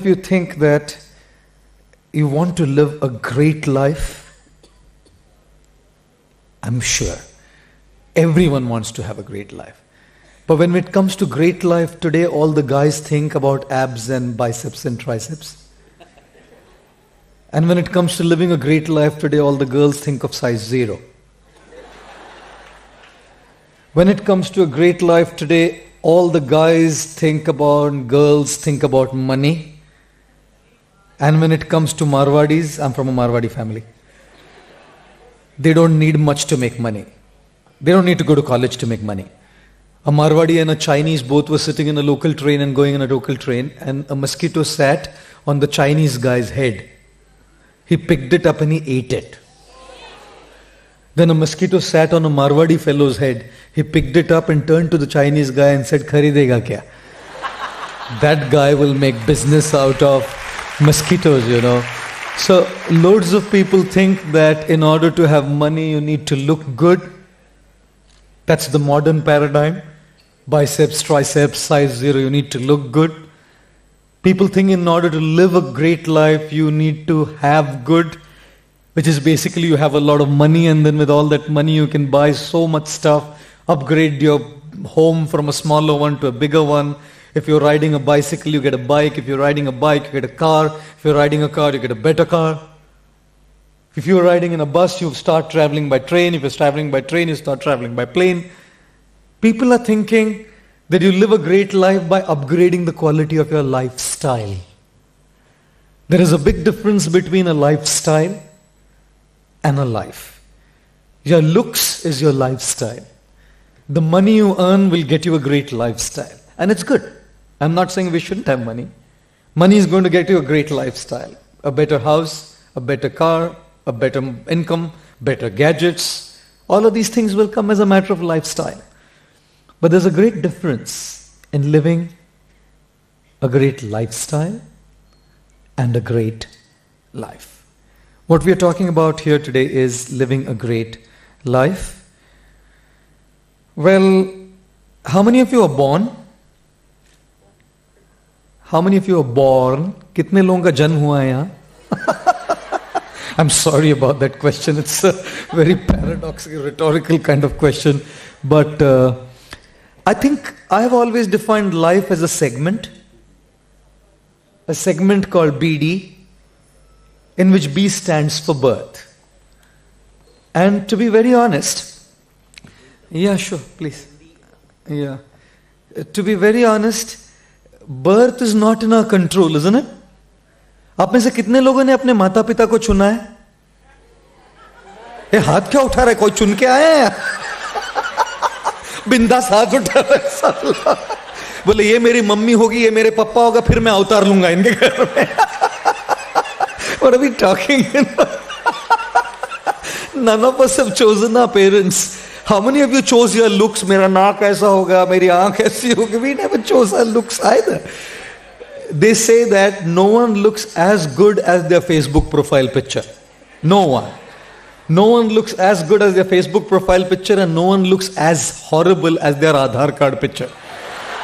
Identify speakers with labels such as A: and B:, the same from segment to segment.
A: If you think that you want to live a great life, I'm sure everyone wants to have a great life. But when it comes to great life today, all the guys think about abs and biceps and triceps. And when it comes to living a great life today, all the girls think of size 0. When it comes to a great life today, all the guys think about, girls think about money. And when it comes to Marwadis, I'm from a Marwadi family. They don't need much to make money. They don't need to go to college to make money. A Marwadi and a Chinese both were sitting in a local train and going in a local train, and a mosquito sat on the Chinese guy's head. He picked it up and he ate it. Then a mosquito sat on a Marwadi fellow's head. He picked it up and turned to the Chinese guy and said, "Kharidega kya?" That guy will make business out of mosquitoes, you know. So loads of people think that in order to have money, you need to look good. That's the modern paradigm. Biceps, triceps, size 0, you need to look good. People think in order to live a great life, you need to have good, which is basically you have a lot of money, and then with all that money you can buy so much stuff, upgrade your home from a smaller one to a bigger one. If you're riding a bicycle, you get a bike. If you're riding a bike, you get a car. If you're riding a car, you get a better car. If you're riding in a bus, you start traveling by train. If you're traveling by train, you start traveling by plane. People are thinking that you live a great life by upgrading the quality of your lifestyle. There is a big difference between a lifestyle and a life. Your looks is your lifestyle. The money you earn will get you a great lifestyle. And it's good. I'm not saying we shouldn't have money. Money is going to get you a great lifestyle. A better house, a better car, a better income, better gadgets. All of these things will come as a matter of lifestyle. But there's a great difference in living a great lifestyle and a great life. What we are talking about here today is living a great life. Well, how many of you are born? How many of you are born? कितने लोगों का जन्म हुआ है यहाँ? I'm sorry about that question. It's a very paradoxical, rhetorical kind of question. But I think I have always defined life as a segment called BD, in which B stands for birth. And to be very honest, yeah, sure, please. Yeah. To be very honest, birth is not in our control, isn't it? आप में से कितने लोगों ने अपने माता पिता को चुना है? ये हाथ क्या उठा रहा है? कोई चुन के आया है? बिंदास हाथ उठा रहा है साला। बोले ये मेरी मम्मी होगी, ये मेरे पापा होगा, फिर मैं अवतार लूंगा इनके घर में। What are we talking about? None of us have chosen our parents. How many of you chose your looks? मेरा नाक ऐसा होगा, मेरी आंख ऐसी होगी. We never chose our looks either. They say that no one looks as good as their Facebook profile picture. No one. No one looks as good as their Facebook profile picture, and no one looks as horrible as their Aadhaar card picture.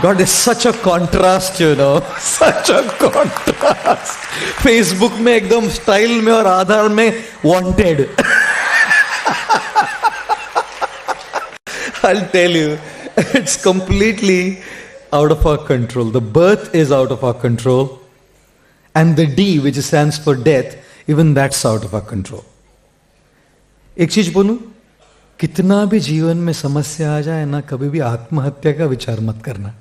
A: God, there's such a contrast, you know. Such a contrast. Facebook में एकदम style में और Aadhaar में wanted. I'll tell you, it's completely out of our control. The birth is out of our control. And the D, which stands for death, even that's out of our control. एक चीज बोलूं, कितना भी जीवन में समस्या आ जाए ना, कभी भी आत्महत्या का विचार मत करना.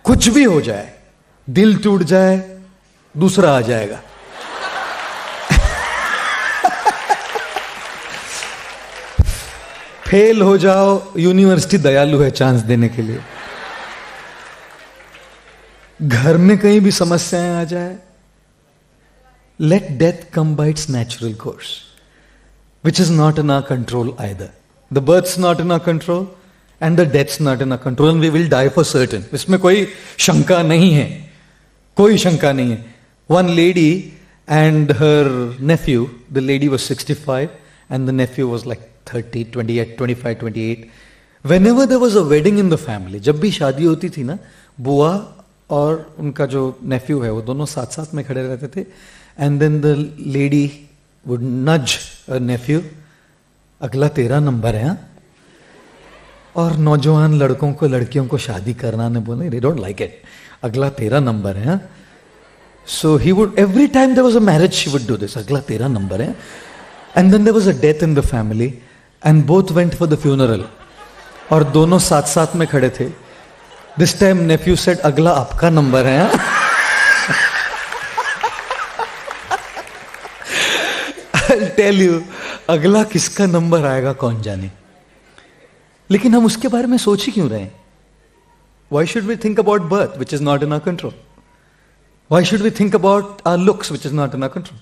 A: कुछ भी हो जाए, दिल टूट जाए, दूसरा आ जाएगा. फेल हो जाओ, यूनिवर्सिटी दयालु है चांस देने के लिए. घर में कहीं भी समस्याएं आ जाए, let death come by its natural course, which is not in our control either. The birth's not in our control, and the death's not in our control, and we will die for certain. इसमें कोई शंका नहीं है, कोई शंका नहीं है. One lady and her nephew, the lady was 65 and the nephew was like 30, 28, 25, 28. Whenever there was a wedding in the family, जब भी शादी होती थी ना, बुआ और उनका जो नेफ्यू है वो दोनों साथ साथ में खड़े रहते थे. And then the lady would nudge a Neiphiu, अगला तेरा नंबर है. और नौजवान लड़कों को लड़कियों को शादी करना ने बोले दे डोंट लाइक इट, अगला तेरा नंबर है. So he would every time there was a marriage she would do this, अगला तेरा नंबर है. And then there was a death in the family and both went for the funeral, और दोनों साथ साथ में खड़े थे. दिस टाइम नेफ्यू सेड अगला आपका नंबर है. I'll tell you, अगला किसका नंबर आएगा कौन जाने. लेकिन हम उसके बारे में सोच ही क्यों रहे हैं? Why should we think about birth, which is not in our control? Why should we think about our looks, which is not in our control?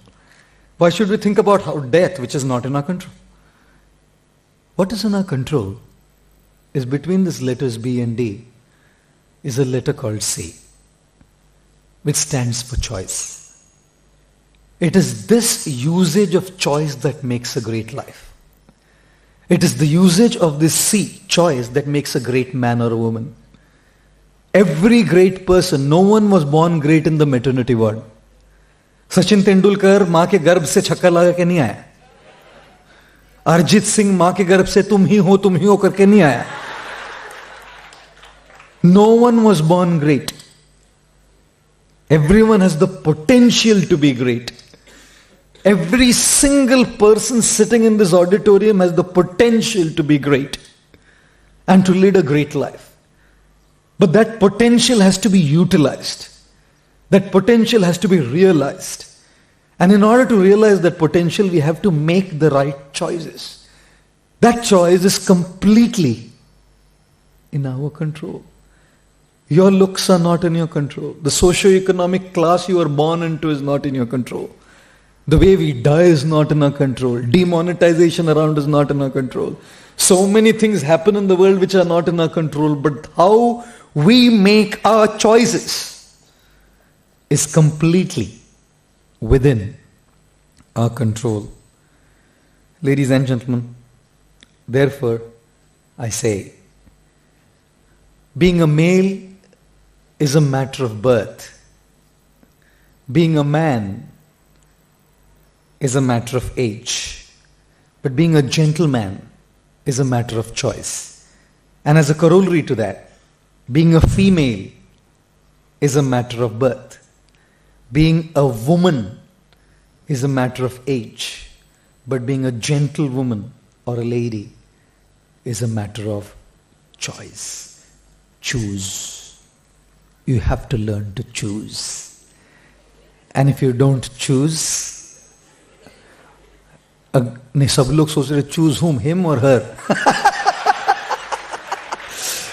A: Why should we think about our death, which is not in our control? What is in our control is between these letters B and D is a letter called C, which stands for choice. It is this usage of choice that makes a great life. It is the usage of this C, choice, that makes a great man or a woman. Every great person, no one was born great in the maternity ward. Sachin Tendulkar मां के गर्भ से छक्का लगा के नहीं आया. अरिजीत सिंह मां के गर्भ से तुम ही हो करके नहीं आया. No one was born great. Everyone has the potential to be great. Every single person sitting in this auditorium has the potential to be great and to lead a great life. But that potential has to be utilized. That potential has to be realized. And in order to realize that potential, we have to make the right choices. That choice is completely in our control. Your looks are not in your control. The socio-economic class you are born into is not in your control. The way we die is not in our control. Demonetization around is not in our control. So many things happen in the world which are not in our control. But how we make our choices is completely within our control. Ladies and gentlemen, therefore, I say, being a male is a matter of birth. Being a man is a matter of age. But being a gentleman is a matter of choice. And as a corollary to that, being a female is a matter of birth. Being a woman is a matter of age. But being a gentlewoman or a lady is a matter of choice. Choose. You have to learn to choose. And if you don't choose, नहीं सब लोग सोच रहे choose हुम him और हर.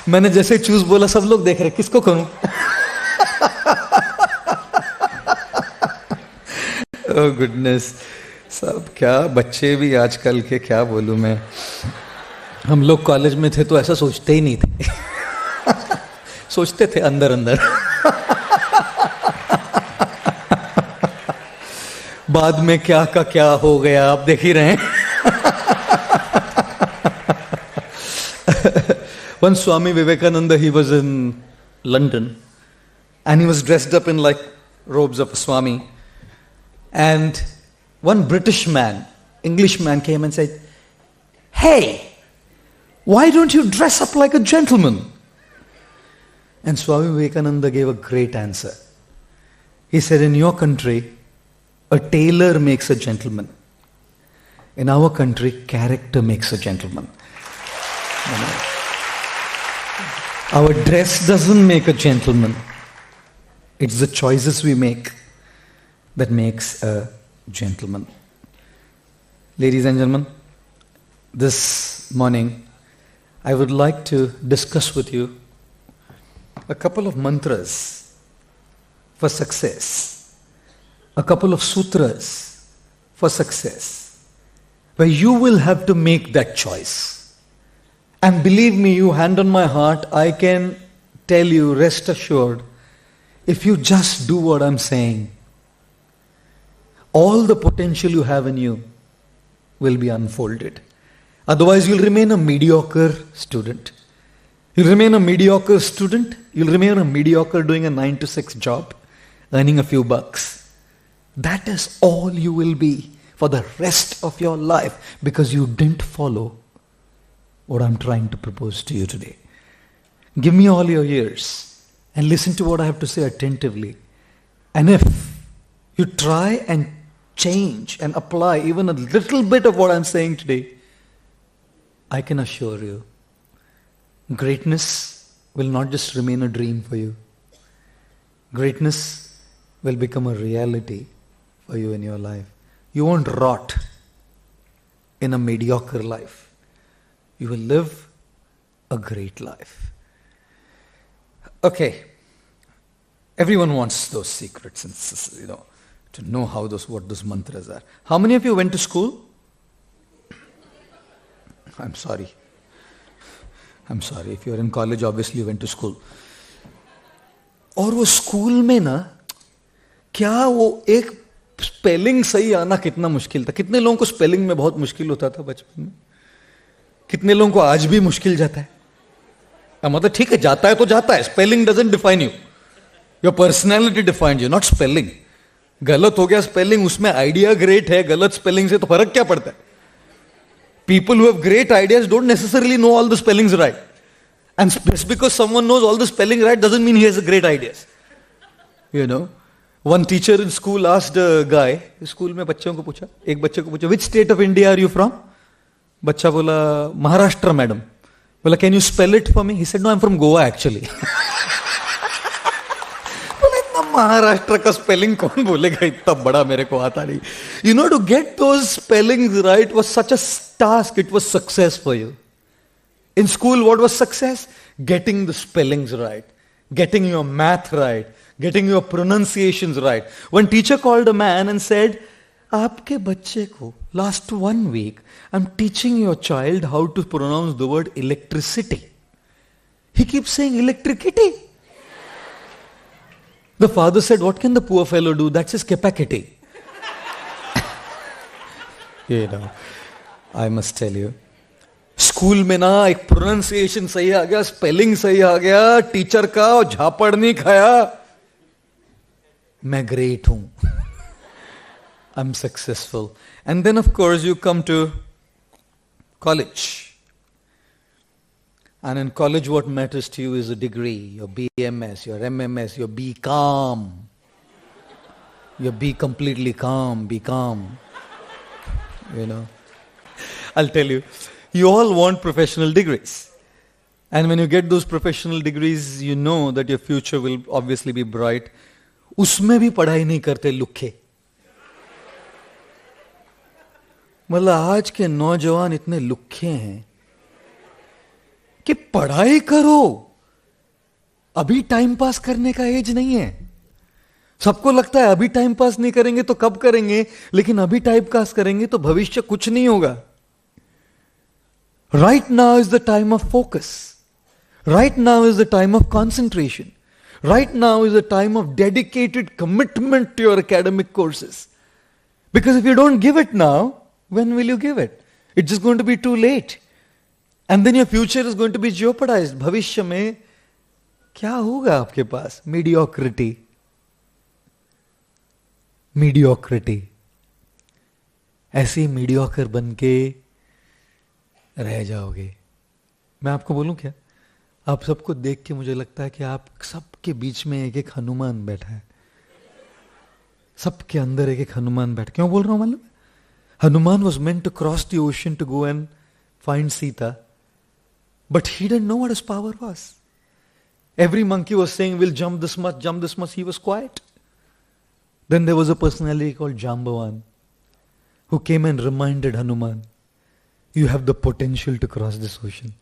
A: मैंने जैसे choose बोला सब लोग देख रहे किसको करूं. ओह गुडनेस, सब क्या बच्चे भी आजकल के, क्या बोलूं मैं. हम लोग कॉलेज में थे तो ऐसा सोचते ही नहीं थे. सोचते थे अंदर अंदर. बाद में क्या का क्या हो गया आप देख ही रहे हैं. One Swami Vivekananda, he was in London and he was dressed up in like robes of a Swami, and one British man, English man, came and said, "Hey, why don't you dress up like a gentleman?" And Swami Vivekananda gave a great answer. He said, "In your country, a tailor makes a gentleman. In our country, character makes a gentleman." Our dress doesn't make a gentleman. It's the choices we make that makes a gentleman. Ladies and gentlemen, this morning I would like to discuss with you a couple of mantras for success, a couple of sutras for success, where you will have to make that choice. And believe me, you hand on my heart, I can tell you, rest assured, if you just do what I'm saying, all the potential you have in you will be unfolded. Otherwise, you'll remain a mediocre student. You'll remain a mediocre student, You'll remain a mediocre doing a 9 to 6 job, earning a few bucks. That is all you will be for the rest of your life because you didn't follow what I'm trying to propose to you today. Give me all your ears and listen to what I have to say attentively. And if you try and change and apply even a little bit of what I'm saying today, I can assure you, greatness will not just remain a dream for you. Greatness will become a reality for you in your life. You won't rot in a mediocre life. You will live a great life. Okay. Everyone wants those secrets and, to know what those mantras are. How many of you went to school? I'm sorry. If you're in college, obviously you went to school. और वो school में ना, क्या वो एक spelling सही आना कितना मुश्किल था. कितने लोगों को स्पेलिंग में बहुत मुश्किल होता था बचपन में? कितने लोगों को आज भी मुश्किल जाता है? मतलब ठीक है, जाता है तो जाता है. Spelling doesn't define you. Your personality defined you, not spelling. गलत हो गया स्पेलिंग, उसमें आइडिया ग्रेट है, गलत स्पेलिंग से तो फर्क क्या पड़ता है? People who have great ideas don't necessarily know all the spellings right. And just because someone knows all the spelling right doesn't mean he has great ideas. One teacher in school asked a guy, school में बच्चों को पूछा, एक बच्चे को पूछा, which state of India are you from? बच्चा बोला, महाराष्ट्र मैडम. बोला, can you spell it for me? He said, no, I'm from Goa actually. Maharashtra का स्पेलिंग कौन बोलेगा, इतना बड़ा मेरे को आता नहीं. To get those spellings right was such a task. It was success for you. In school, what was success? Getting the spellings right, getting your math right, getting your pronunciations right. One teacher called a man and said, आपके बच्चे को last 1 week I'm teaching your child how to pronounce the word electricity. He keeps saying electricity. The father said, what can the poor fellow do? That's his capacity. I must tell you. School में ना एक pronunciation सही आ गया, spelling सही आ गया, teacher का और झापड़ नहीं खाया, मैं ग्रेट हूं. I'm successful. And then of course you come to college. And in college what matters to you is a degree, your BMS, your MMS, your Be Calm. Your Be completely calm, be calm. I'll tell you, you all want professional degrees. And when you get those professional degrees, you know that your future will obviously be bright. उसमें भी पढ़ाई नहीं करते लुखे. मतलब आज के नौजवान इतने लुखे हैं कि पढ़ाई करो, अभी टाइम पास करने का एज नहीं है. सबको लगता है अभी टाइम पास नहीं करेंगे तो कब करेंगे, लेकिन अभी टाइम पास करेंगे तो भविष्य कुछ नहीं होगा. Right now is the time of focus. Right now is the time of concentration. Right now is the time of dedicated commitment to your academic courses. Because if you don't give it now, when will you give it? It's just going to be too late. And then your future is going to be jeopardized. भविष्य में क्या होगा आपके पास? Mediocrity. Mediocrity. ऐसे mediocre बन के रह जाओगे. मैं आपको बोलूं क्या? आप सबको देख के मुझे लगता है कि आप सबके बीच में एक एक हनुमान बैठा है. सबके अंदर एक एक हनुमान बैठा. क्यों बोल रहा हूं मालूम? Hanuman was meant to cross the ocean to go and find Sita. But he didn't know what his power was. Every monkey was saying, we'll jump this much, jump this much. He was quiet. Then there was a personality called Jambavan who came and reminded Hanuman, you have the potential to cross this ocean.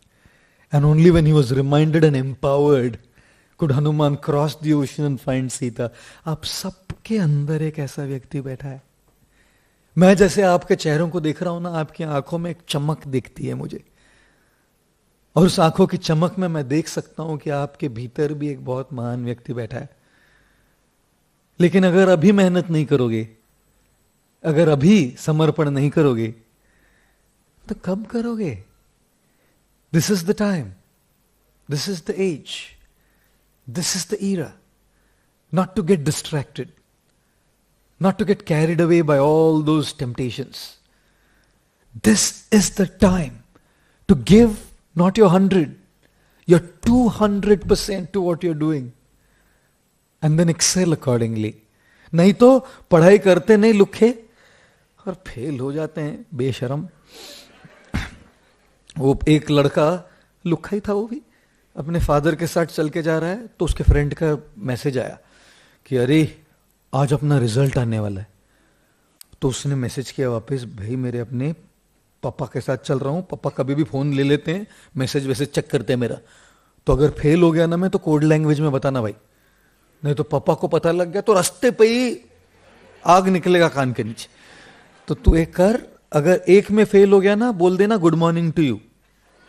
A: And only when he was reminded and empowered could Hanuman cross the ocean and find Sita. आप सबके अंदर एक ऐसा व्यक्ति बैठा है. मैं जैसे आपके चेहरों को देख रहा हूं ना, आपकी आंखों में एक चमक दिखती है मुझे, और उस आंखों की चमक में मैं देख सकता हूं कि आपके भीतर भी एक बहुत महान व्यक्ति बैठा है. लेकिन अगर अभी मेहनत नहीं करोगे, अगर अभी समर्पण नहीं करोगे, तो कब करोगे? This is the time, this is the age. This is the era. Not to get distracted. Not to get carried away by all those temptations. This is the time to give not your 100, your 200% to what you're doing. And then excel accordingly. नहीं तो पढ़ाई करते नहीं लुखे और fail हो जाते हैं बेशरम. वो एक लड़का लुखा ही था, वो भी अपने फादर के साथ चल के जा रहा है, तो उसके फ्रेंड का मैसेज आया कि अरे आज अपना रिजल्ट आने वाला है. तो उसने मैसेज किया वापस, भाई मेरे अपने पापा के साथ चल रहा हूँ, पापा कभी भी फोन ले लेते हैं, मैसेज वैसे चेक करते हैं मेरा, तो अगर फेल हो गया ना मैं तो कोड लैंग्वेज में बताना भाई, नहीं तो पापा को पता लग गया तो रास्ते पे ही आग निकलेगा कान के नीचे. तो तू एक कर, अगर एक में फेल हो गया ना बोल देना गुड मॉर्निंग टू यू,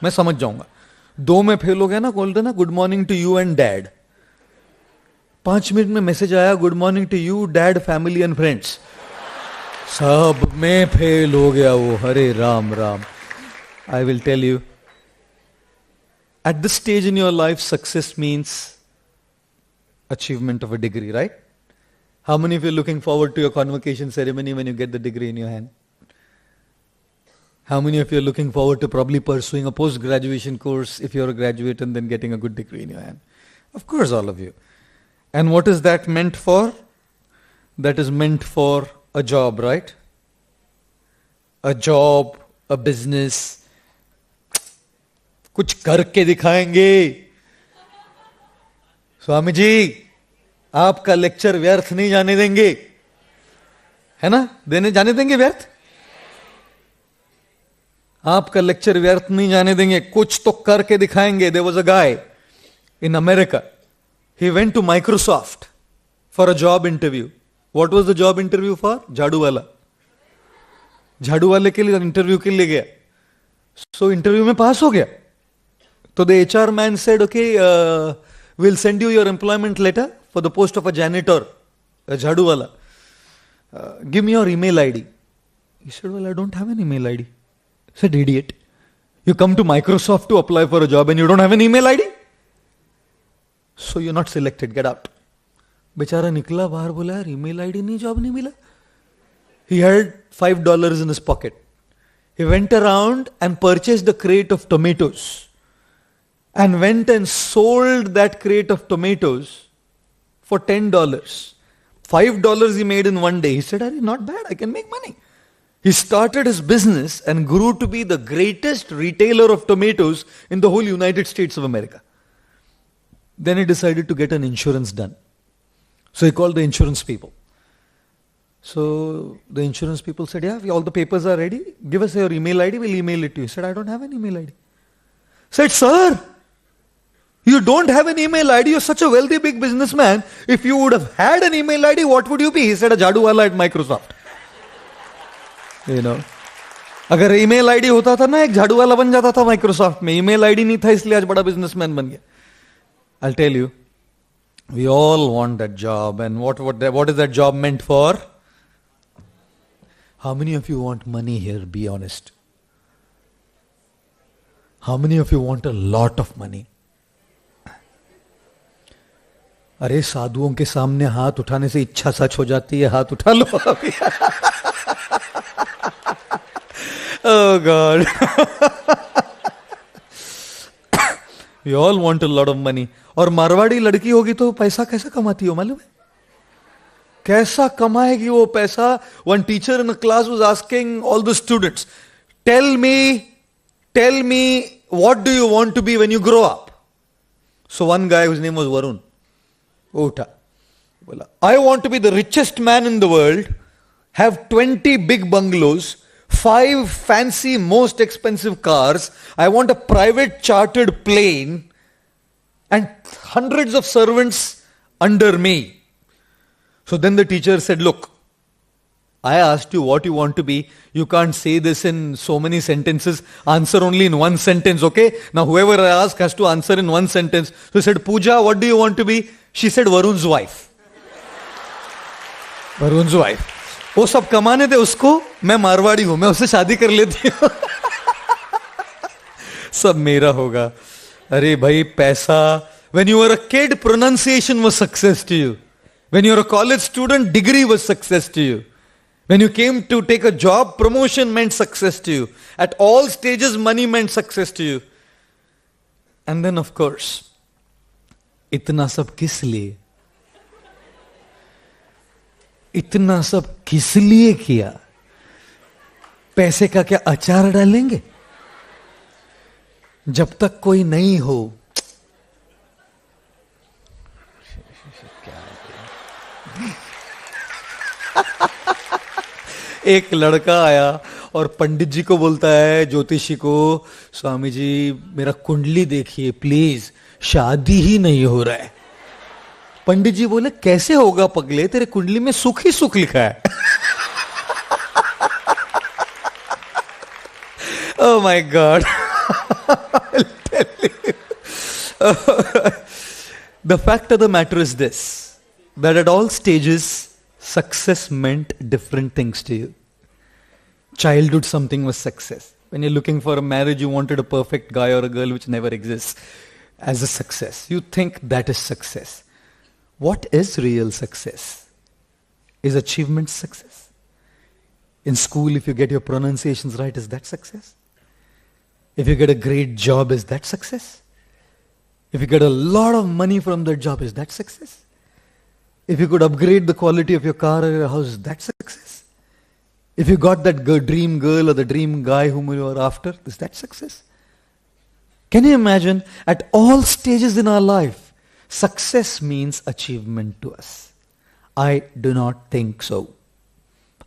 A: मैं समझ जाऊंगा. 2 में फेल हो गया ना बोल देना good morning to you and dad. 5 minute में मैसेज आया good morning to you dad family and friends. सब में फेल हो गया वो. Hare Ram Ram. I will tell you, at this stage in your life success means achievement of a degree, right? How many of you are looking forward to your convocation ceremony when you get the degree in your hand? How many of you are looking forward to probably pursuing a post-graduation course if you're a graduate and then getting a good degree in your hand? Of course, all of you. And what is that meant for? That is meant for a job, right? A job, a business. कुछ करके दिखाएंगे. स्वामी जी आपका lecture व्यर्थ नहीं जाने देंगे, है ना? जाने देंगे व्यर्थ? आपका लेक्चर व्यर्थ नहीं जाने देंगे, कुछ तो करके दिखाएंगे. There was a guy in America. He went to Microsoft for a job interview. What was the job interview for? झाड़ू वाला. झाड़ू वाले के लिए इंटरव्यू के लिए गया. So इंटरव्यू में पास हो गया. तो the HR man said, okay, we'll send you your employment letter for the post of a janitor, a jhadu wala. Give me your email ID. He said, well, I don't have an email ID. He said, idiot. You come to Microsoft to apply for a job and you don't have an email ID? So you're not selected, get out. बेचारा निकला बाहर, बोला यार email ID नहीं, job नहीं मिला. He had $5 in his pocket. He went around and purchased a crate of tomatoes and went and sold that crate of tomatoes for $10. $5 he made in one day. He said, not bad, I can make money. He started his business and grew to be the greatest retailer of tomatoes in the whole United States of America. Then he decided to get an insurance done. So he called the insurance people. So the insurance people said, yeah, all the papers are ready. Give us your email ID, we'll email it to you. He said, I don't have an email ID. Said, sir, you don't have an email ID, you're such a wealthy big businessman. If you would have had an email ID, what would you be? He said, a jadu wala at Microsoft. You know, अगर email ID होता था ना एक झाड़ू वाला बन जाता था माइक्रोसॉफ्ट में. ईमेल आईडी नहीं था इसलिए आज बड़ा बिजनेसमैन बन गया. I'll tell you, we all want that job, and what is that job meant for? How many of you want money here? Be honest. How many of you want a lot of money? अरे साधुओं के सामने हाथ उठाने से इच्छा सच हो जाती है. हाथ उठा लो अभी. Oh God. We all want a lot of money. और मारवाड़ी लड़की होगी तो पैसा कैसा कमाती हो मालूम है? कैसा कमाएगी वो पैसा? One teacher in a class was asking all the students, tell me, what do you want to be when you grow up? So one guy whose name was Varun, उठा बोला, I want to be the richest man in the world, have 20 big bungalows, 5 fancy most expensive cars, I want a private chartered plane and hundreds of servants under me. So then the teacher said, look, I asked you what you want to be. You can't say this in so many sentences. Answer only in one sentence, okay? Now whoever I ask has to answer in one sentence. So he said, Pooja, what do you want to be? She said, Varun's wife. Varun's wife. वो सब कमाने दे उसको, मैं मारवाड़ी हूं, मैं उससे शादी कर लेती हूं. सब मेरा होगा. अरे भाई पैसा When you were a kid, pronunciation was success to you. When you were a college student, degree was success to you. When you came to take a job, promotion meant success to you. At all stages, money meant success to you. And then, of course, इतना सब किस लिए? इतना सब किस लिए किया? पैसे का क्या अचार डालेंगे? जब तक कोई नहीं हो, एक लड़का आया और पंडित जी को बोलता है, ज्योतिषी को, स्वामी जी मेरा कुंडली देखिए प्लीज, शादी ही नहीं हो रहा है। पंडित जी बोले, कैसे होगा पगले, तेरे कुंडली में सुख ही सुख लिखा है। Oh my God. I'll tell you. The fact of the matter is this, that at all stages, success meant different things to you. Childhood, something was success. When you're looking for a marriage, you wanted a perfect guy or a girl which never exists as a success. You think that is success. What is real success? Is achievement success? In school, if you get your pronunciations right, is that success? If you get a great job, is that success? If you get a lot of money from that job, is that success? If you could upgrade the quality of your car or your house, is that success? If you got that dream girl or the dream guy whom you are after, is that success? Can you imagine? At all stages in our life, success means achievement to us. I do not think so.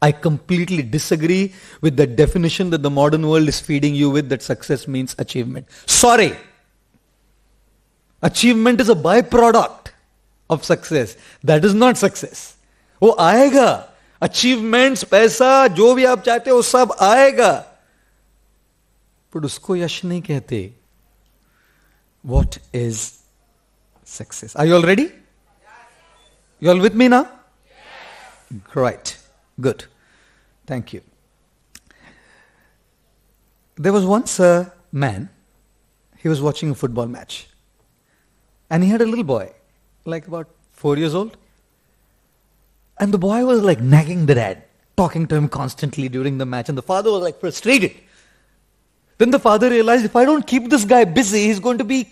A: I completely disagree with the definition that the modern world is feeding you with, that success means achievement. Sorry. Achievement is a byproduct of success. That is not success. वो आएगा. Achievements, पैसा, जो भी आप चाहते हो सब आएगा. पर उसको यश नहीं कहते. What is success? Are you all ready? You all with me now? Yes. Right. Good. Thank you. There was once a man, he was watching a football match. And he had a little boy, like about 4 years old. And the boy was like nagging the dad, talking to him constantly during the match. And the father was like frustrated. Then the father realized, if I don't keep this guy busy, he's going to be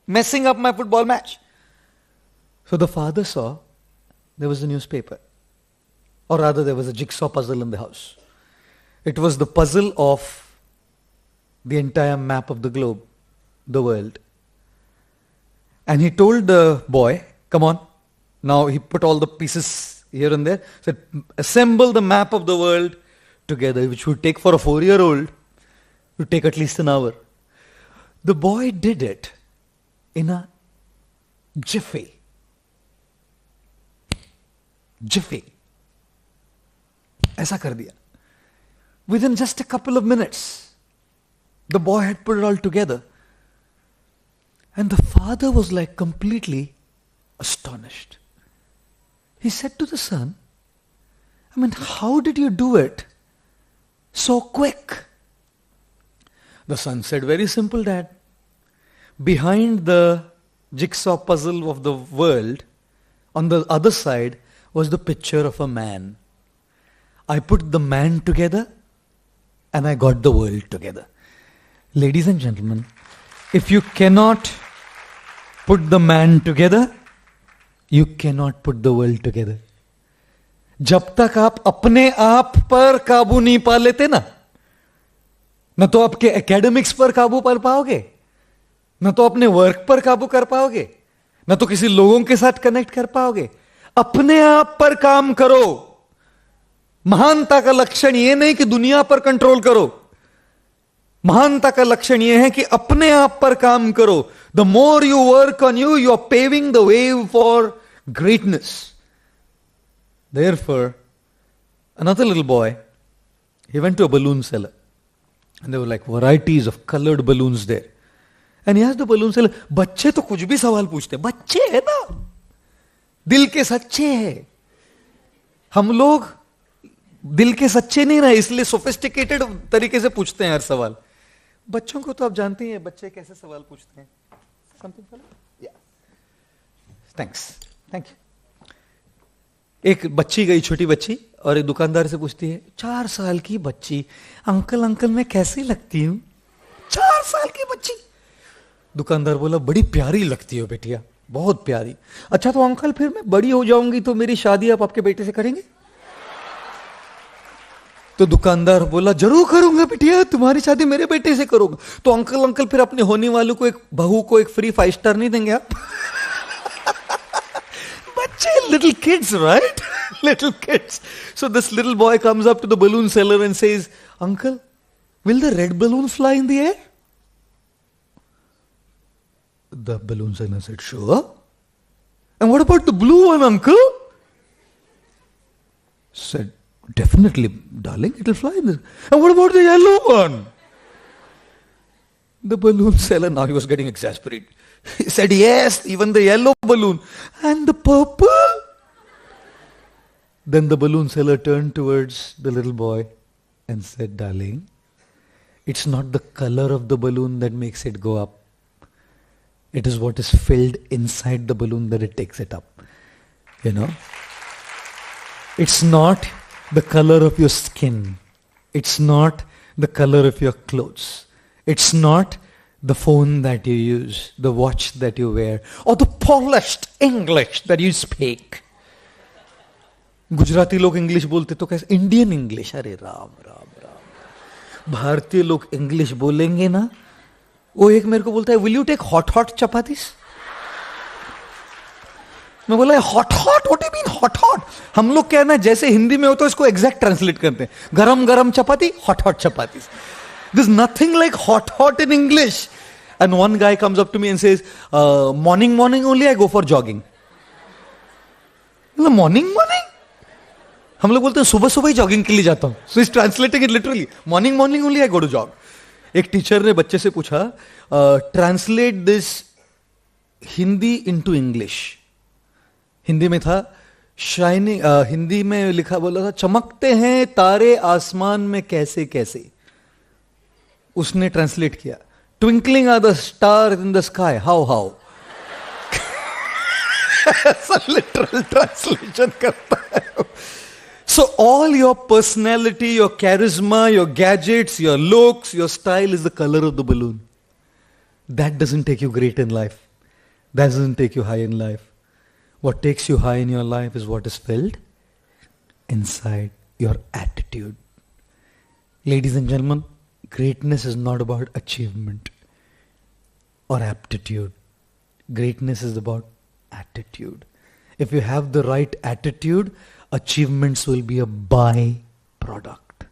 A: messing up my football match. So the father saw there was a newspaper. Or rather, there was a jigsaw puzzle in the house. It was the puzzle of the entire map of the globe, the world. And he told the boy, come on. Now he put all the pieces here and there. Said, assemble the map of the world together, which would take for a 4-year-old, would take at least an hour. The boy did it in a jiffy. Jiffy. ऐसा कर दिया. Within just a couple of minutes, the boy had put it all together. And the father was like completely astonished. He said to the son, I mean, how did you do it so quick? The son said, very simple, Dad. Behind the jigsaw puzzle of the world, on the other side, was the picture of a man. I put the man together and I got the world together. Ladies and gentlemen, if you cannot put the man together, you cannot put the world together. जब तक आप अपने आप पर काबू नहीं पा लेते ना, न तो आपके एकेडमिक्स पर काबू पा पाओगे, न तो अपने वर्क पर काबू कर पाओगे, न तो किसी लोगों के साथ कनेक्ट कर पाओगे. अपने आप पर काम करो. महानता का लक्षण यह नहीं कि दुनिया पर कंट्रोल करो. महानता का लक्षण यह है कि अपने आप पर काम करो. The more you work on you, you are paving the way for greatness. Therefore, another little boy, he went to a balloon seller. And there were like varieties of colored balloons there. And he asked the balloon seller, बच्चे तो कुछ भी सवाल पूछते हैं. बच्चे है ना, दिल के सच्चे हैं. हम लोग दिल के सच्चे नहीं रहे, इसलिए सोफिस्टिकेटेड तरीके से पूछते हैं हर सवाल. बच्चों को तो आप जानते हैं बच्चे कैसे सवाल पूछते हैं. Something like that? Yeah. Thanks, thank you. एक बच्ची गई, छोटी बच्ची, और एक दुकानदार से पूछती है, 4 साल की बच्ची, अंकल अंकल मैं कैसी लगती हूं? 4 साल की बच्ची। दुकानदार बोला, बड़ी प्यारी लगती हो बेटिया, बहुत प्यारी। अच्छा तो अंकल फिर मैं बड़ी हो जाऊंगी तो मेरी शादी आप आपके बेटे से करेंगे? तो दुकानदार बोला, जरूर करूंगा बेटिया, तुम्हारी शादी मेरे बेटे से करूंगा। तो अंकल अंकल फिर अपने होने वालों को, एक बहू को, एक फ्री 5 स्टार नहीं देंगे आप? बच्चे, little kids, right? Little kids. So this little boy comes up to the balloon seller and says, uncle, will the red balloon fly in the air? The balloon seller said, sure. And what about the blue one, uncle? Said, definitely, darling, it will fly in the air. And what about the yellow one? The balloon seller, now he was getting exasperated. He said, yes, even the yellow balloon. And the purple? Then the balloon seller turned towards the little boy and said, darling, it's not the color of the balloon that makes it go up. It is what is filled inside the balloon that it takes it up. You know? It's not the color of your skin. It's not the color of your clothes. It's not the phone that you use, the watch that you wear, or the polished English that you speak. Gujarati लोग English बोलते तो कैसे? Indian English, अरे राम राम राम। भारतीय लोग English बोलेंगे ना, वो एक मेरे को बोलता है, will you take hot hot chapatis? मैं बोला, hot hot, what do you mean hot hot? हम लोग क्या है ना, जैसे हिंदी में हो तो इसको एग्जैक्ट ट्रांसलेट करते हैं, गरम गरम चपाती, hot hot chapatis. There's nothing like hot in English. And one guy comes up to me and says, morning only I go for jogging. Morning? हम लोग बोलते हैं सुबह सुबह ही जॉगिंग के लिए जाता हूं. So he's translating it literally. Morning only I go to jog. एक टीचर ने बच्चे से पूछा, translate this Hindi into English. Hindi में था, शाइनिंग, हिंदी में लिखा बोला था, चमकते हैं तारे आसमान में कैसे कैसे. उसने ट्रांसलेट किया, twinkling are the star in the sky, how how. ऐसा लिटरल ट्रांसलेशन करता है. So all your personality, your charisma, your gadgets, your looks, your style is the color of the balloon. That doesn't take you great in life. That doesn't take you high in life. What takes you high in your life is what is filled inside, your attitude. Ladies and gentlemen, greatness is not about achievement or aptitude. Greatness is about attitude. If you have the right attitude, achievements will be a byproduct.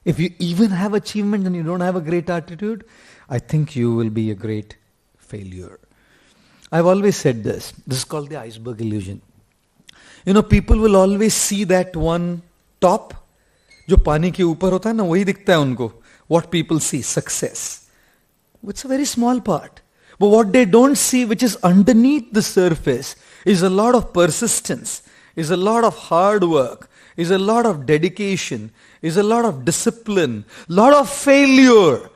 A: If you even have achievement and you don't have a great attitude, I think you will be a great failure. I've always said this. This is called the iceberg illusion. You know, people will always see that one top, जो पानी के ऊपर होता है ना, वही दिखता है उनको. What people see, success. It's a very small part. But what they don't see, which is underneath the surface, is a lot of persistence, is a lot of hard work, is a lot of dedication, is a lot of discipline, lot of failure,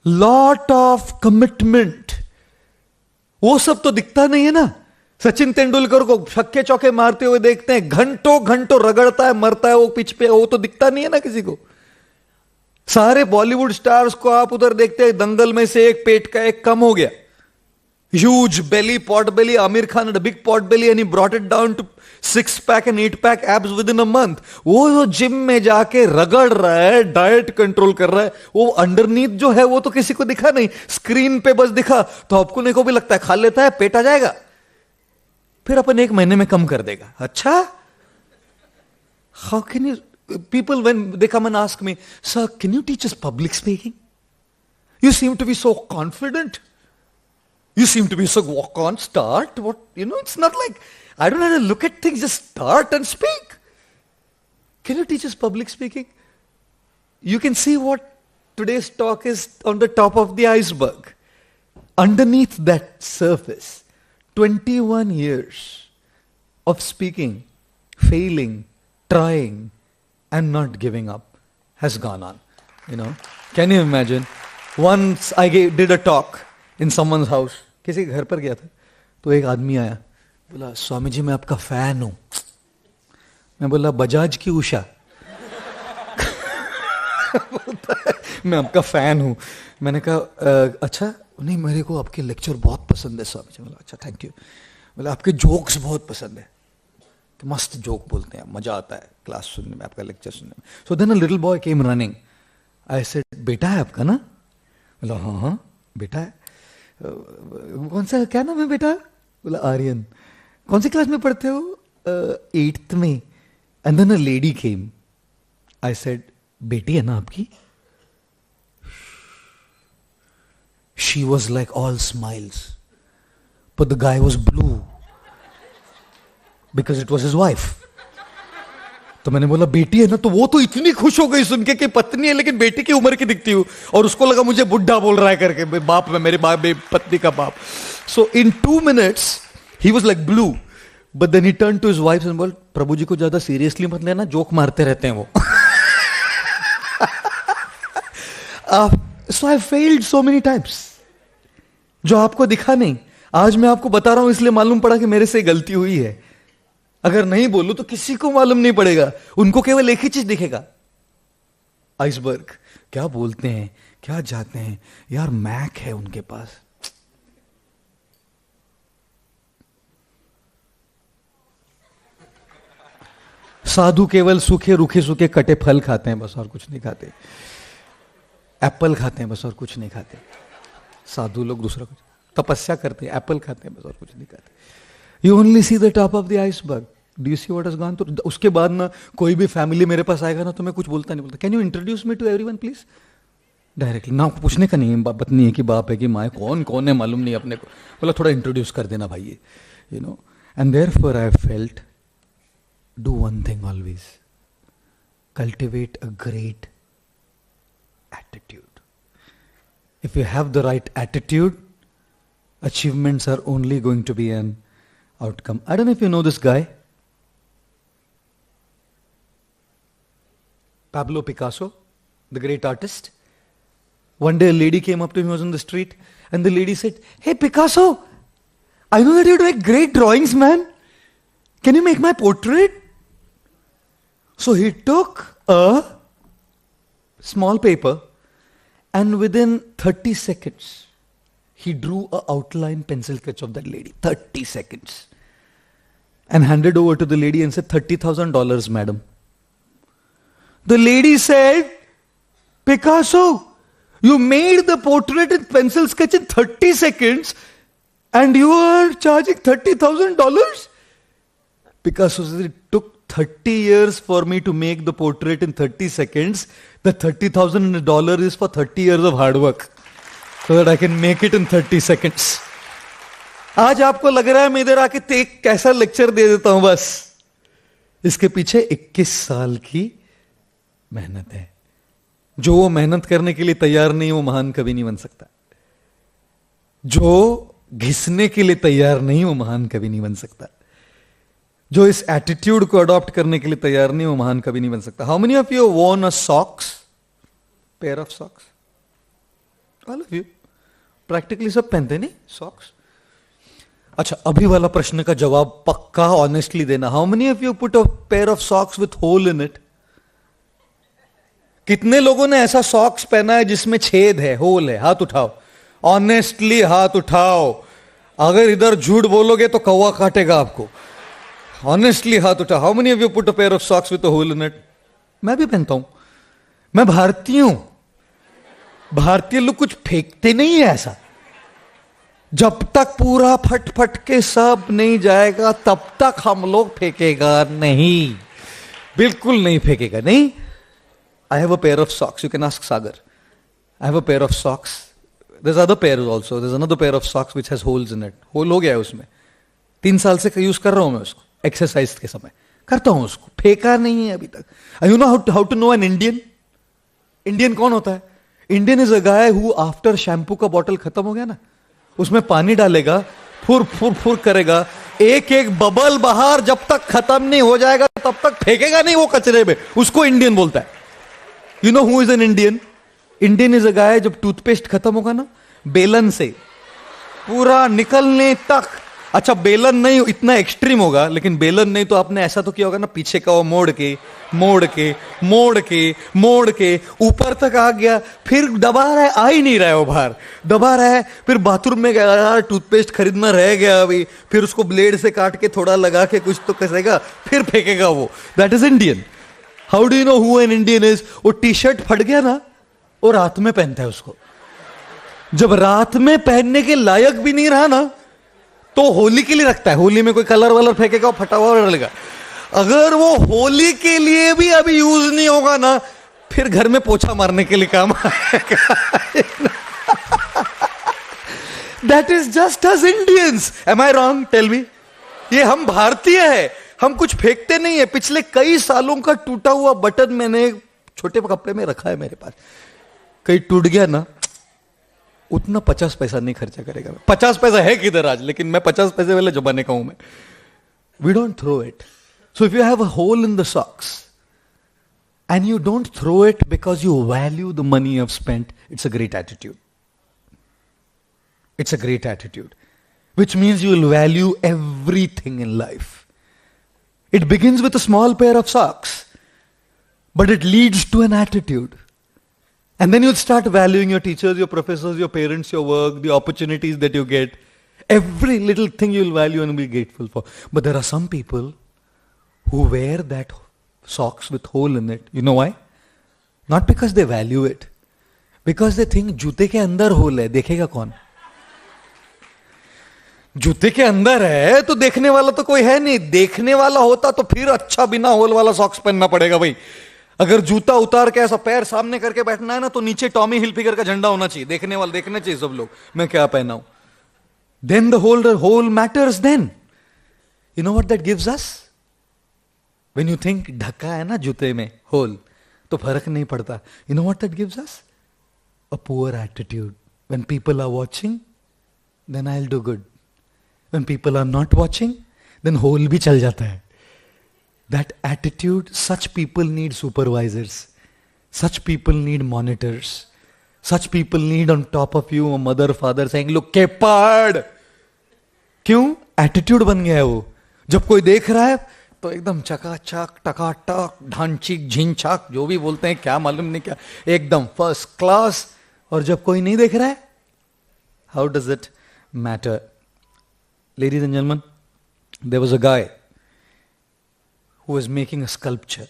A: lot of commitment. वो सब तो दिखता नहीं है ना. सचिन तेंदुलकर को छक्के चौके मारते हुए देखते हैं, घंटों घंटों रगड़ता है, मरता है वो पिच पे, वो तो दिखता नहीं है ना किसी को. सारे बॉलीवुड स्टार्स को आप उधर देखते हैं, दंगल में से एक पेट का एक कम हो गया. Huge belly, pot belly. Amir Khan had a big pot belly and he brought it down to 6-pack and 8-pack abs within a month. वो जिम में जाके रगड़ रहा है, डाइट कंट्रोल कर रहा है, वो अंडरनीथ जो है वो तो किसी को दिखा नहीं. स्क्रीन पे बस दिखा तो आपको को भी लगता है खा लेता है, पेट आ जाएगा, फिर अपन 1 महीने में कम कर देगा. अच्छा, how can you, people when they come and ask me, sir, can you teach us public speaking? You seem to be so confident. You seem to be so walk on, start. What, it's not like, I don't have to look at things, just start and speak. Can you teach us public speaking? You can see what today's talk is on the top of the iceberg. Underneath that surface, 21 years of speaking, failing, trying, and not giving up has gone on. Can you imagine? Once I did a talk in someone's house. किसी के घर पर गया था, तो एक आदमी आया, बोला स्वामी जी मैं आपका फैन हूं। मैं बोला बजाज की उषा? मैं आपका फैन हूं। मैंने कहा अच्छा, नहीं मेरे को आपके लेक्चर बहुत पसंद है स्वामी जी। बोला अच्छा थैंक यू। बोला आपके जोक्स बहुत पसंद है, तो मस्त जोक बोलते हैं, मजा आता है क्लास सुनने में, आपका लेक्चर सुनने में। So then a little boy came running. I said बेटा है आपका ना? बोला हाँ हाँ बेटा है। कौन सा, क्या नाम है बेटा? बोला आर्यन। कौन सी क्लास में पढ़ते हो? 8th में। And then a lady came. I said बेटी है ना आपकी? She was like all smiles, but the guy was blue because it was his wife. तो मैंने बोला बेटी है ना? तो वो तो इतनी खुश हो गई सुन के कि पत्नी है लेकिन बेटी की उम्र की दिखती हूं, और उसको लगा मुझे बुढ़ा बोल रहा है करके, बाप में मेरे बाप पत्नी का बाप। So in 2 minutes he was like blue, but then he turn to his wife and बोल प्रभु जी को ज्यादा सीरियसली मत लेना, जोक मारते रहते हैं वो। So I failed so many times. जो आपको दिखा नहीं, आज मैं आपको बता रहा हूं इसलिए मालूम पड़ा कि मेरे से गलती हुई है। अगर नहीं बोलूं तो किसी को मालूम नहीं पड़ेगा, उनको केवल एक ही चीज दिखेगा, आइसबर्ग। क्या बोलते हैं, क्या जाते हैं यार, मैक है उनके पास। साधु केवल सूखे रूखे सूखे कटे फल खाते हैं बस, और कुछ नहीं खाते। एप्पल खाते हैं बस, और कुछ नहीं खाते। साधु लोग दूसरा कुछ तपस्या करते हैं, एप्पल खाते हैं बस, और कुछ नहीं खाते। You only see the top of the iceberg. Do you see what has gone through? उसके बाद ना कोई भी फैमिली मेरे पास आएगा ना तो मैं कुछ बोलता नहीं, बोलता can you introduce me to everyone please, directly ना, पूछने का नहीं है, बात नहीं है कि बाप है कि माँ है, कौन कौन है मालूम नहीं अपने को, बोला थोड़ा इंट्रोड्यूस कर देना भाई, you know. And therefore I felt, do one thing always, cultivate a great attitude. If you have the right attitude, achievements are only going to be an outcome. I don't know if you know this guy, Pablo Picasso, the great artist. One day a lady came up to him, he was on the street, and the lady said, "Hey Picasso, I know that you do great drawings, man. Can you make my portrait?" So he took a small paper, and within 30 seconds, he drew a outline pencil sketch of that lady. 30 seconds. And handed over to the lady and said, $30,000, madam. The lady said, Picasso, you made the portrait in pencil sketch in 30 seconds and you are charging $30,000? Picasso said, it took 30 years for me to make the portrait in 30 seconds. The $30,000 is for 30 years of hard work. So that I can make it in 30 seconds. आज आपको लग रहा है मैं इधर आके एक कैसा लेक्चर दे देता हूं, बस इसके पीछे 21 साल की मेहनत है। जो वो मेहनत करने के लिए तैयार नहीं, वो महान कभी नहीं बन सकता। जो घिसने के लिए तैयार नहीं, वो महान कभी नहीं बन सकता। जो इस एटीट्यूड को अडॉप्ट करने के लिए तैयार नहीं, वो महान कभी नहीं बन सकता। How many of you worn a socks, pair of socks? All of you practically सब पहनते नहीं सॉक्स। अच्छा, अभी वाला प्रश्न का जवाब पक्का ऑनेस्टली देना। How many of you put a pair of socks with hole in it? कितने लोगों ने ऐसा सॉक्स पहना है जिसमें छेद है, होल है? हाथ उठाओ, ऑनेस्टली हाथ उठाओ। अगर इधर झूठ बोलोगे तो कौवा काटेगा आपको। ऑनेस्टली हाथ उठाओ। How many of you put a pair of socks with hole in it? मैं भी पहनता हूं, मैं भारतीय हूं। भारतीय लोग कुछ फेंकते नहीं है ऐसा। जब तक पूरा फट फट के सब नहीं जाएगा तब तक हम लोग फेंकेगा नहीं, बिल्कुल नहीं फेंकेगा। नहीं, I have a pair of socks, you can ask Sagar. I have a pair of socks, there is other pair also, there is another pair of socks which has holes in it. Hole हो गया है उसमें, 3 साल से use कर रहा हूं मैं उसको, एक्सरसाइज के समय करता हूं उसको, फेंका नहीं है अभी तक। You know how to know an Indian? Indian कौन होता है? Indian is a guy who after shampoo का बॉटल खत्म हो गया ना, उसमें पानी डालेगा, फुर फुर फुर करेगा, एक एक बबल बाहर जब तक खत्म नहीं हो जाएगा तब तक फेंकेगा नहीं वो कचरे में, उसको इंडियन बोलता है। You know who is an Indian? Indian is a guy, जब टूथपेस्ट खत्म होगा ना, बेलन से पूरा निकलने तक अच्छा बेलन नहीं इतना एक्सट्रीम होगा, लेकिन बेलन नहीं तो आपने ऐसा तो किया होगा ना, पीछे का वो मोड़ के मोड़ के मोड़ के मोड़ के ऊपर तक आ गया, फिर दबा रहा है, आ ही नहीं रहा है वो बाहर, दबा रहा है, फिर बाथरूम में गया यार टूथपेस्ट खरीदना रह गया अभी, फिर उसको ब्लेड से काट के थोड़ा लगा के कुछ तो कसेगा, फिर फेंकेगा वो। That is Indian. How do you know who an Indian is? वो टी शर्ट फट गया ना, वो रात में पहनता है उसको। जब रात में पहनने के लायक भी नहीं रहा ना, तो होली के लिए रखता है। होली में कोई कलर वलर फेंकेगा, फटा हुआ डलेगा। अगर वो होली के लिए भी अभी यूज नहीं होगा ना, फिर घर में पोछा मारने के लिए काम आएगा। That is just us Indians. Am I wrong? Tell me. ये हम भारतीय है, हम कुछ फेंकते नहीं है। पिछले कई सालों का टूटा हुआ बटन मैंने छोटे कपड़े में रखा है मेरे पास, कहीं टूट गया ना, उतना 50 पैसा नहीं खर्चा करेगा। 50 पैसा है किधर आज, लेकिन मैं 50 पैसे वाले जमाने का हूं मैं। We don't throw it. So if you have a hole in the socks and you don't throw it because you value the money you have spent, it's a great attitude. It's a great attitude, which means you will value everything in life. It begins with a small pair of socks, but it leads to an attitude. And then you'll start valuing your teachers, your professors, your parents, your work, the opportunities that you get. Every little thing you'll value and be grateful for. But there are some people who wear that socks with hole in it. You know why? Not because they value it. Because they think जूते के अंदर whole है, देखेगा कौन? जूते के अंदर है तो देखने वाला तो कोई है नहीं। देखने वाला होता तो फिर अच्छा बिना होल वाला सॉक्स पहनना पड़ेगा भाई। अगर जूता उतार के ऐसा पैर सामने करके बैठना है ना, तो नीचे टॉमी हिलफिगर का झंडा होना चाहिए, देखने वाले देखने चाहिए सब लोग मैं क्या पहना हूं। Then the hole matters. Then you know what that gives us? When you think ढका है ना जूते में होल, तो फर्क नहीं पड़ता। You know what that gives us? A poor attitude. When people are watching, then I will do good. When people are not watching, then hole भी चल जाता है। That attitude, such people need supervisors. Such people need monitors. Such people need on top of you a mother, father saying, look, केपाड़। क्यों? Attitude बन गया है वो। जब कोई देख रहा है तो एकदम चकाचक, टकाटक, ढांचिक, झिंझाक, जो भी बोलते हैं, क्या मालूम नहीं क्या, एकदम फर्स्ट क्लास। और जब कोई नहीं देख रहा है, how does it matter? Ladies and gentlemen, there was a guy who was making a sculpture.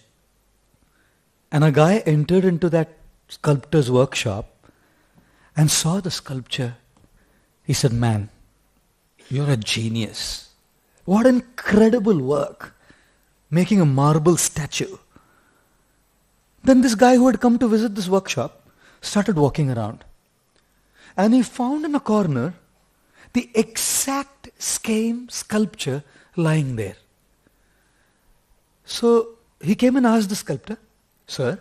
A: And a guy entered into that sculptor's workshop and saw the sculpture. He said, man, you're a genius. What incredible work, making a marble statue. Then this guy who had come to visit this workshop started walking around. And he found in a corner the exact same sculpture lying there. So he came and asked the sculptor, sir,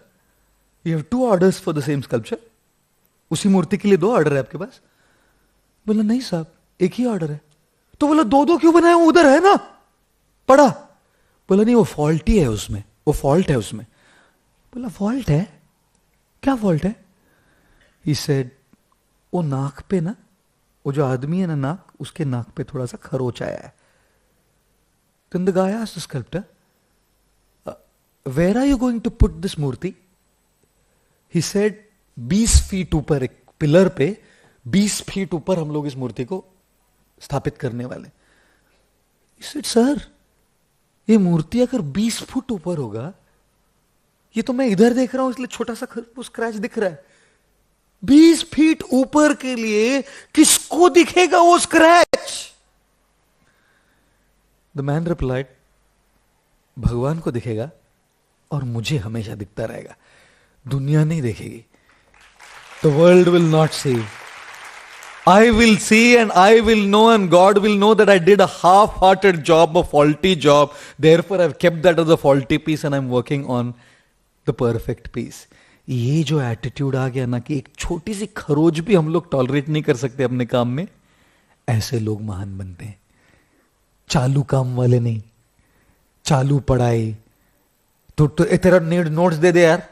A: you have 2 orders for the same sculpture? उसी मूर्ति के लिए 2 order है आपके पास? बोला नहीं साहब, एक ही order है। तो बोला 2 क्यों बनाया? उधर है ना पड़ा। बोला नहीं, वो फॉल्टी है उसमें, वो फॉल्ट है उसमें। बोला फॉल्ट है? क्या फॉल्ट है? He said, वो नाक पे ना, वो जो आदमी है ना नाक, उसके नाक पे थोड़ा सा खरोच आया है। Then the guy asked the sculptor, where are you going to put this murti? He said, 20 feet ऊपर एक पिलर पे, 20 फीट ऊपर हम लोग इस मूर्ति को स्थापित करने वाले। He said, sir, ये मूर्ति अगर 20 फुट ऊपर होगा, ये तो मैं इधर देख रहा हूं इसलिए छोटा सा स्क्रैच दिख रहा है। 20 फीट ऊपर के लिए किसको दिखेगा वो स्क्रैच? द मैन रिप्लाइड, भगवान को दिखेगा और मुझे हमेशा दिखता रहेगा, दुनिया नहीं देखेगी। The world will not see, I will see and I will know and God will know that I did a half-hearted job, a faulty job. Therefore, I've kept that as a faulty piece and I'm working on the perfect piece. ये जो attitude आ गया ना कि एक छोटी सी खरोच भी हम लोग टॉलरेट नहीं कर सकते अपने काम में, ऐसे लोग महान बनते हैं। चालू काम वाले नहीं, चालू पढ़ाई। तो तेरा नोट्स दे दे यार,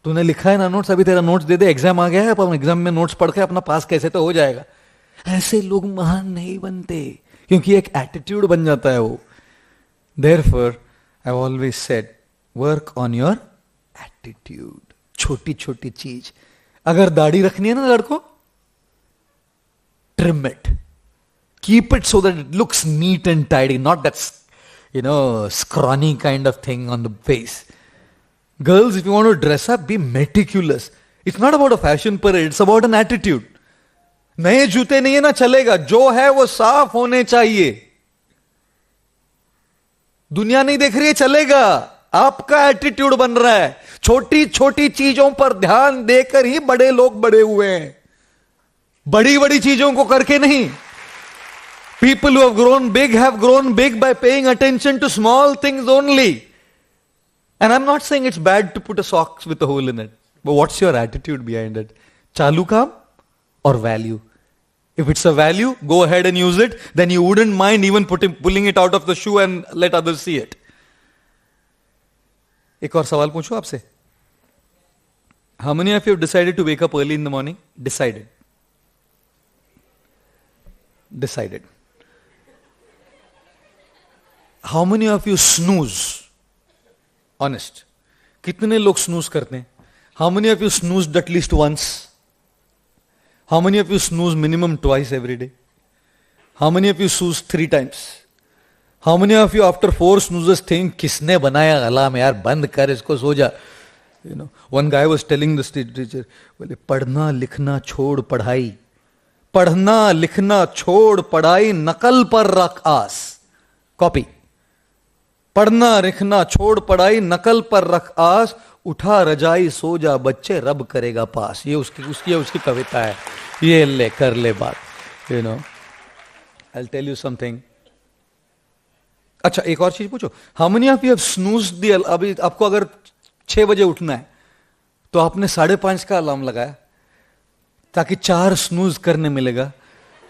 A: तूने लिखा है ना नोट्स, अभी तेरा नोट्स दे दे, एग्जाम आ गया है, अपन एग्जाम में नोट्स पढ़ के अपना पास कैसे तो हो जाएगा। ऐसे लोग महान नहीं बनते, क्योंकि एक एटीट्यूड बन जाता है वो. Therefore, I've always said, work on your attitude. छोटी छोटी चीज. अगर दाढ़ी रखनी है ना लड़कों, trim it. Keep it so that it looks neat and tidy, not that, scrawny kind of thing on the face. Girls, if you want to dress up, be meticulous. It's not about a fashion parade, it's about an attitude. नए जूते नहीं है ना चलेगा, जो है वो साफ होने चाहिए. दुनिया नहीं देख रही है चलेगा, आपका एटीट्यूड बन रहा है. छोटी छोटी चीजों पर ध्यान देकर ही बड़े लोग बड़े हुए हैं, बड़ी बड़ी चीजों को करके नहीं. People who have grown big by paying attention to small things only. And I'm not saying it's bad to put a socks with a hole in it, but what's your attitude behind it? Chalu kaam or value? If it's a value, go ahead and use it. Then you wouldn't mind even pulling it out of the shoe and let others see it. एक और सवाल पूछूं आपसे. How many of you have decided to wake up early in the morning? Decided. How many of you snooze? Honest. कितने लोग snooze करते हैं? How many of you snoozed at least once? How many of you snooze minimum twice every day? How many of you snooze 3 times? How many of you after 4 snoozes think, किसने बनाया alarm यार, बंद कर इसको, सो जा. One guy was telling the teacher, बोले पढ़ना लिखना छोड़ पढ़ाई, पढ़ना लिखना छोड़ पढ़ाई, नकल पर रख आस. कॉपी. पढ़ना लिखना छोड़ पढ़ाई, नकल पर रख आस, उठा रजाई सो जा बच्चे, रब करेगा पास. ये उसकी कविता है. ये ले कर ले बात. I'll tell you something. अच्छा, एक और चीज पूछो. How many of you have snoozed the alarm? अभी आपको अगर 6 बजे उठना है तो आपने 5:30 का अलार्म लगाया ताकि 4 स्नूज करने मिलेगा,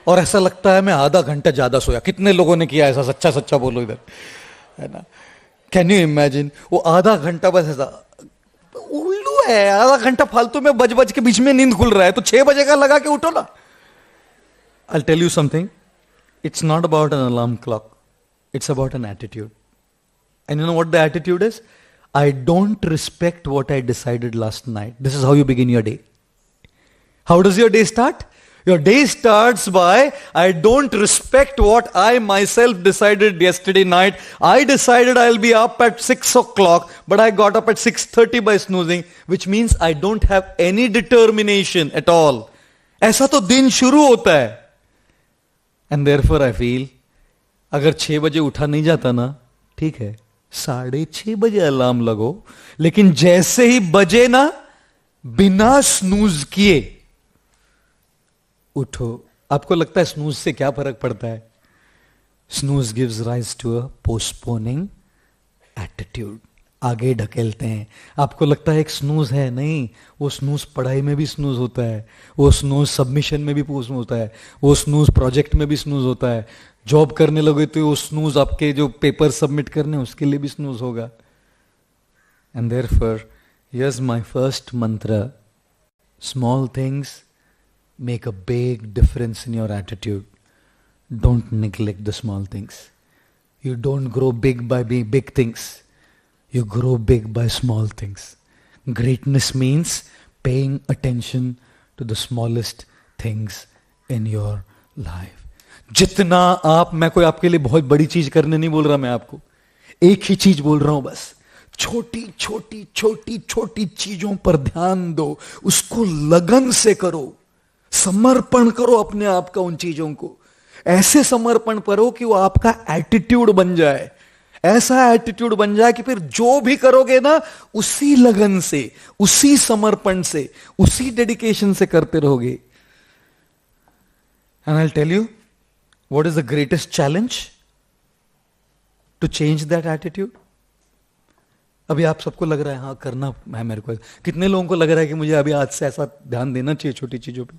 A: और ऐसा लगता है मैं आधा घंटा ज्यादा सोया. कितने लोगों ने किया ऐसा? सच्चा बोलो इधर, है ना? Can you imagine? वो आधा घंटा बस ऐसा उल्लू है, आधा घंटा फालतू में बज के बीच में नींद खुल रहा है, तो 6 बजे का लगा के उठो ना. I'll tell you something. It's not about an alarm clock. It's about an attitude. And you know what the attitude is? I don't respect what I decided last night. This is how you begin your day. How does your day start? Your day starts by, I don't respect what I myself decided yesterday night. I decided I'll be up at 6 o'clock, but I got up at 6:30 by snoozing, which means I don't have any determination at all. ऐसा तो दिन शुरू होता है. And therefore I feel, अगर 6 बजे उठा नहीं जाता ना, ठीक है, 6:30 बजे अलार्म लगो, लेकिन जैसे ही बजे ना, बिना स्नूज किए उठो. आपको लगता है स्नूज से क्या फर्क पड़ता है? Snooze gives rise to a postponing attitude. आगे ढकेलते हैं. आपको लगता है एक स्नूज है, नहीं, वो स्नूज पढ़ाई में भी स्नूज होता है, वो स्नूज सबमिशन में भी स्नूज होता है, वो स्नूज प्रोजेक्ट में भी स्नूज होता है. जॉब करने लगे तो वो स्नूज आपके जो पेपर सबमिट करने उसके लिए भी स्नूज होगा. And therefore here's my first mantra. Small things make a big difference in your attitude. Don't neglect the small things. You don't grow big by big things. You grow big by small things. Greatness means paying attention to the smallest things in your life. जितना आप, मैं कोई आपके लिए बहुत बड़ी चीज करने नहीं बोल रहा, मैं आपको एक ही चीज बोल रहा हूं बस. छोटी छोटी छोटी छोटी चीजों पर ध्यान दो, उसको लगन से करो, समर्पण करो अपने आप का उन चीजों को. ऐसे समर्पण करो कि वो आपका एटीट्यूड बन जाए. ऐसा एटीट्यूड बन जाए कि फिर जो भी करोगे ना, उसी लगन से, उसी समर्पण से, उसी डेडिकेशन से करते रहोगे. And I will tell you what is the greatest challenge to change that attitude. अभी आप सबको लग रहा है हाँ करना है मेरे को. कितने लोगों को लग रहा है कि मुझे अभी आज से ऐसा ध्यान देना चाहिए छोटी चीजों पे?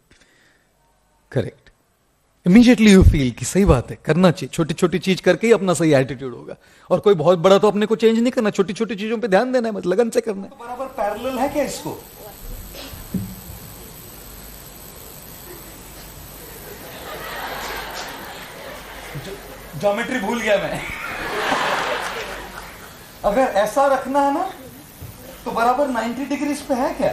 A: करेक्ट. इमीडिएटली यू फील कि सही बात है, करना चाहिए. छोटी छोटी चीज करके ही अपना सही एटीट्यूड होगा. और कोई बहुत बड़ा तो अपने को चेंज नहीं करना, छोटी छोटी चीजों पे ध्यान देना है, मतलब लगन से करना है. बराबर पैरेलल है क्या इसको?
B: ज्योमेट्री भूल गया मैं।
A: अगर ऐसा रखना है ना तो बराबर 90 डिग्रीज पे है क्या?